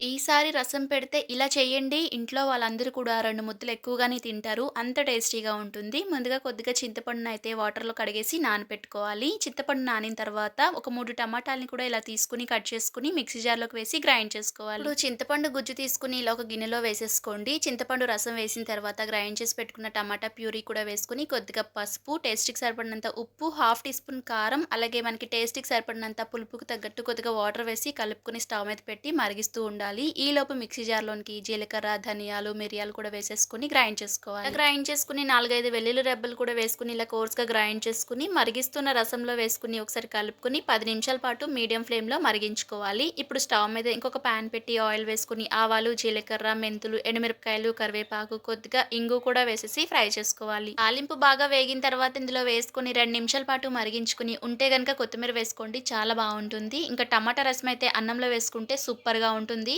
ఈసారి రసం పెడితే ఇలా చేయండి. ఇంట్లో వాళ్ళందరూ కూడా 2 ముద్దలు ఎక్కువగానే తింటారు. అంత టేస్టీగా ఉంటుంది. ముందుగా కొద్దిగా చింతపండునయితే వాటర్‌లో కడిగేసి నానపెట్టుకోవాలి. చింతపండు నానిన తర్వాత ఒక 3 టమాటాలని కూడా ఇలా తీసుకొని కట్ చేసుకొని మిక్సీ జార్‌లోకి వేసి గ్రైండ్ చేసుకోవాలి. ఇప్పుడు చింతపండు గుజ్జు తీసుకొని ఇలా ఒక గిన్నెలో వేసేసుకోండి. చింతపండు రసం వేసిన తర్వాత గ్రైండ్ చేసి పెట్టుకున్న టమాటా ప్యూరీ కూడా వేసుకొని కొద్దిగా పసుపు, టేస్ట్‌కి సరిపడినంత ఉప్పు, హాఫ్ టీ స్పూన్ కారం, అలాగే మనకి టేస్ట్‌కి సరిపడినంత పులుపుకి తగ్గట్టు కొద్దిగా వాటర్ వేసి కలుపుకొని స్టవ్ మీద పెట్టి మరిగిస్తూ ఉండాలి. ఈలోపు మిక్సీ జార్‌లోనికి జీలకర్ర, ధనియాలు, మిరియాలు కూడా వేసేసుకొని గ్రైండ్ చేసుకోవాలి. ఇలా గ్రైండ్ చేసుకొని 4, 5 వెల్లుల్లి రెబ్బలు కూడా వేసుకొని ఇలా కోర్స్‌గా గ్రైండ్ చేసుకొని మరిగిస్తున్న రసంలో వేసుకొని ఒకసారి కలుపుకొని 10 నిమిషాల పాటు మీడియం ఫ్లేమ్‌లో మరిగించుకోవాలి. ఇప్పుడు స్టవ్ మీద ఇంకొక పాన్ పెట్టి ఆయిల్ వేసుకొని ఆవాలు, జీలకర్ర, మెంతులు, ఎండుమిరపకాయలు, కరివేపాకు, కొద్దిగా ఇంగు కూడా వేసేసి ఫ్రై చేసుకోవాలి. తాలింపు బాగా వేగిన తర్వాత ఇందులో వేసుకొని 2 నిమిషాల పాటు మరిగించుకొని ఉంటే గనుక కొత్తిమీర వేసుకోండి. చాలా బావుంటుంది. ఇంకా టమాటా రసం అయితే అన్నంలో వేసుకుంటే సూపర్‌గా ఉంటుంది.